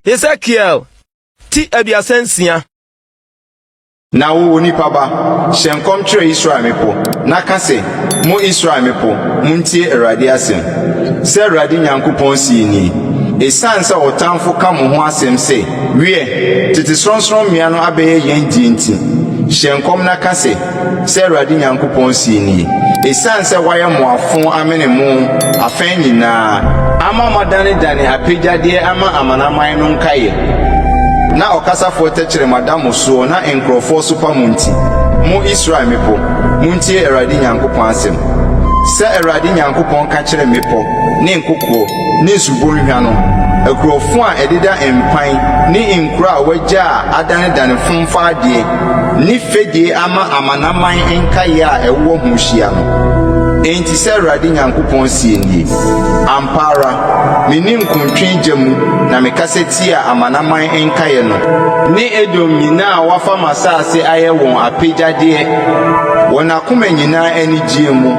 Ezekiel ti abiasensia. Na wo nipa ba hyenkom kyerɛ Israel mepo na ka se mo Israel mepo muntie Awurade asɛm sɛ Awurade Nyankopɔn si ni esan sɛ otamfo ka mo ho asɛm se wie tete sronson mmea no abɛyɛ yɛn die nti hyenkom na ka se sɛ Awurade Nyankopɔn si ni esan sɛ wayɛ mo afo amene mo afɛn nyinaa ama madane apegyade ama amanaman no nkaye na okasafo techere madam so na enkrofo super munti mo Israel mepo muntie Awurade Nyankopɔn asɛm sɛ Awurade Nyankopɔn ka kyerɛ mepo ne nkokɔ ne subonhwa no akurofo a edida empan ne nkura a wagya adane fomfa ade ne fedie ama amanaman enkaye a ɛwɔ ho hyia no enti sɛ Awurade Nyankopɔn sie nie ampara meni nkontwen gyamu na mekasa tia amanaman enkaye no ne Edom nyinaa wafa masase ayɛ wɔn apegyade wɔn akoma nyinaa ani gye mu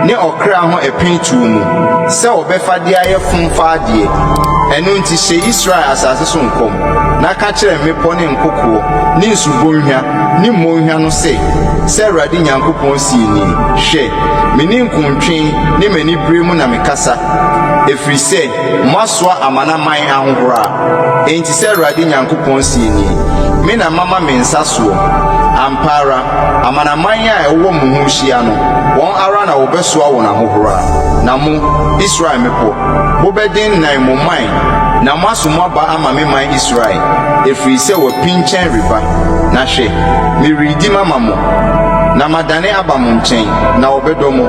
ne okra ho epintu mu sɛ obɛfa de ayɛ fomfa ade ɛno nti hyɛ Israel asase so nkom na ka kyerɛ mepo ne nkokɔ ne nsubonhwa ne monhwa no sɛ Awurade Nyankopɔn sie ni hwɛ meni nkontwen ne mani bere mu na mekasa efiri sɛ masoa amanaman ahohora enti sɛ Awurade Nyankopɔn sie ni me na mama me nsa so ampara amanaman a ɛwɔ mo ho hyia no wɔn ara na wɔbɛsoa wɔn ahohora na mo Israel mepo bobɛden nan mo man na masomo aba ama me man Israel efiri sɛ wɔpinkyɛn riba na hwɛ me ridi mama mo na madane aba mo nkyɛn na wɔbɛdɔ mo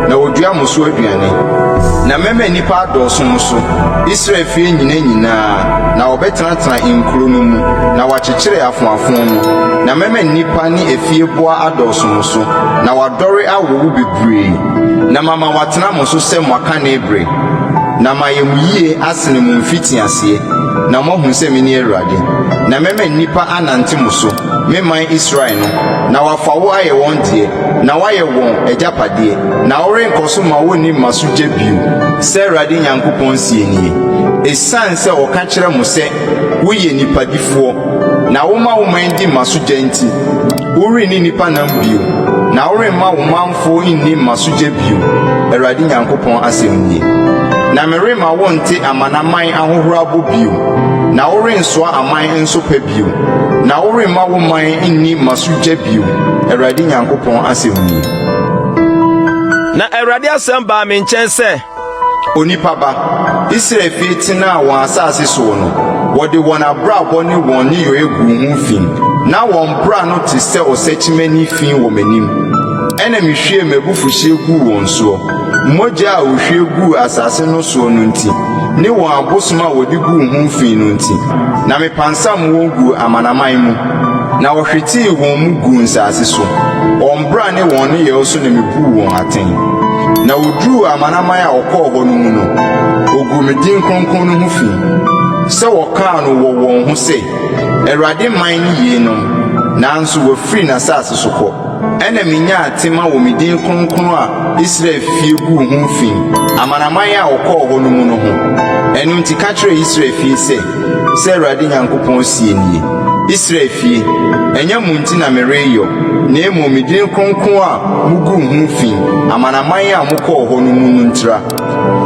na wodua mo so aduane na mema nipa adɔso mo so Israel fie nyinaa na wɔbɛtenatena nkuro no mu na wɔakyekyere afoafo no na mema nipa ne efie boa adɔso mo so na wadɔre awowo bebree na mama watena mo so sɛ mo aka na ebre na mayemu yie asene mo mfiti aseɛ na mo hu sɛ me ne Awurade na mema nipa anante mo so me man Israel no na wafa wo ayɛ wɔn die na wayɛ wɔn agyapadeɛ na wɔrenkɔso ma wo ni maso gye bio sɛ Awurade Nyankopɔn sie nie esan sɛ ɔka kyerɛ mo sɛ woyɛ nipadifoɔ na wo ma wo man di maso gye nti wori ni nipa nam bio na woremma wo manfo inni maso gye bio Awurade Nyankopɔn asɛm nie na merema wo nte amanaman ahohora bo bio na worensoa aman nso pa bio na woremma wo man inni masugya bio Awurade Nyankopɔn asɛm nie na Awurade asɛm ba me nkyɛn sɛ onipa ba Israel fie tena wɔn asase so no wɔde wɔn abrabɔ ne wɔn ne yo egu ho fin na wɔn bra no te sɛ ɔsɛkyimani fin wɔ m'anim ɛna mehwie mabufuhye gu wɔn so mogya a ohwie gu asase no so no nti ne wɔn abosom a wɔde gu ho fin no nti na mepansam wɔn gu amanaman mu na wɔhwetii wɔn mu gu nsase so wɔn bra ne wɔn ne yɛw so na mebu wɔn aten na woduru amanaman a wɔkɔɔ hɔ no mu no ogu me din kronkron no ho fi sɛ wɔkaa no wɔ wɔn ho sɛ Awurade man ne yie no nanso wɔfiri n'asase so kɔ ɛna menya atema wɔ me din kronkron a Israel fie gu ho fi amanaman a wɔkɔɔ hɔ no mu no ho ɛno nti ka kyerɛ Israel fie sɛ Awurade Nyankopɔn sie nie Israel fie ɛnyɛ mo nti na mereyɔ na emu me din kronkron a mugu ho fi amanaman a mokɔɔ hɔ no mu no ntra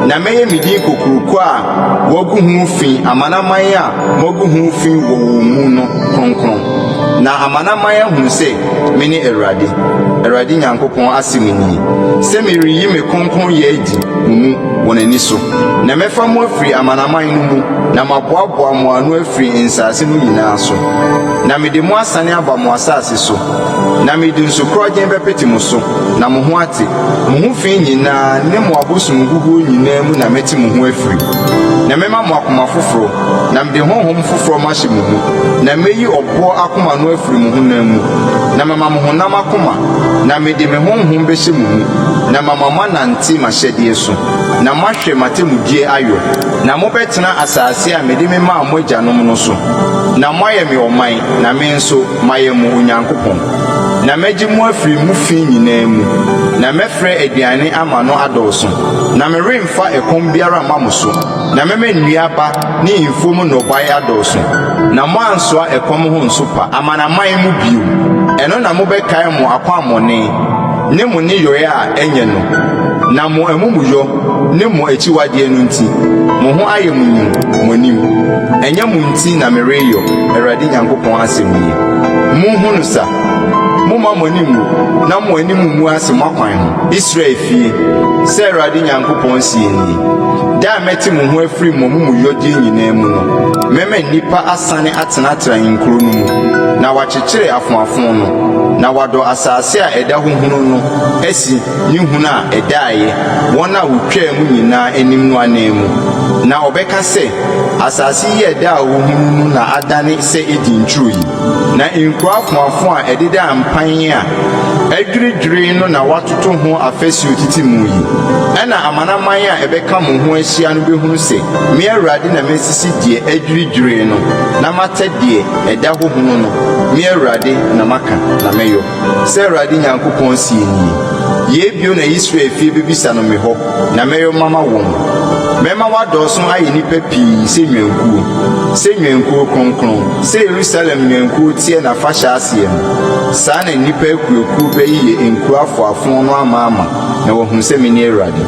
na mɛyɛ me din kokuroko a wɔgu ho fi amanaman a mogu ho fi wɔ wɔn mu no kronkron na amanaman ahu sɛ me ne Awurade Nyankopɔn asɛm nie sɛ meriyi me kronkron yɛ adi mu wɔn ani so na mɛfa mo afiri amanaman no mu na maboaboa mo ano afiri nsase no nyinaa so na mede mo asane aba mo asase so na mede nsukorɔgyen bɛpete mo so na mo ho ate mo ho fi nyinaa ne mo abosom gugu nyinaa mu na mɛte mo ho afiri na mɛma mo akoma foforo na mede honhom foforo mahyɛ mo mu na mɛyi ɔboɔ akoma no afiri mo honam mu na mama mo honam akoma na mede me honhom bɛhyɛ mo mu na mama manante mahyɛdeɛ so na mahwɛ matemudie ayɔ na mobɛtena asase a mede me maa mo agyanom no so na moayɛ me ɔman na me nso mayɛ mo Onyankopɔn na mɛgye mo afiri mu fi nyinaa mu na mɛfrɛ aduane ama no adɔɔso na meremfa ɛkɔm biara ma mo so na mɛma nnuaba ne mfom nnɔbae adɔɔso na mo ansoa ɛkɔm ho nso pa amanaman mu bio ɛno na mobɛkae mo akwammɔne ne mo ne yɔe a ɛnyɛ no na mo amumuyɔ ne mo akyiwadeɛ no nti mo ho ayɛ mo nyim mo anim ɛnyɛ mo nti na mereyɔ Awurade Nyankopɔn asɛm yi monhu no sa moma mo anim na mo anim mu ase mo akwan ho Israel fie sɛ Awurade Nyankopɔn sie nie da mɛte mo ho afiri mo amumuyɔdeɛ nyinaa mu no mɛma nnipa asane atenatena nkuro no mu na wakyekyere afoafo no na wadɔ asase a ɛda hohunu no asi ne hunu a ɛdaeɛ wɔn a wotwaa mu nyinaa anim no anan mu na ɔbɛka sɛ asase yi ɛda a hohunu no na adane sɛ ɛdi nturo yi na nkuro afoafo a ɛdeda mpan a adwiridwiri no na watoto ho afasuo titi mu yi ɛna amanaman a ɛbɛka mo ho ahyia no bɛhunu sɛ me Awurade na mesisi deɛ adwiridwiri no na mata deɛ ɛda hohunu no me Awurade na maka na mɛyɔ sɛ Awurade Nyankopɔn sie nie yebio na Israel fie bebisa no me hɔ na mɛyɔ mama wɔn mɛma wadɔɔso ayɛ nipa pii sɛ nwankuo kronkron sɛ Yerusalem nwankuo tie na fahyɛ aseɛ no saa na nipa akuakuo bɛyi yɛ nkuro afoafo no ama na wɔhunu sɛ me ne Awurade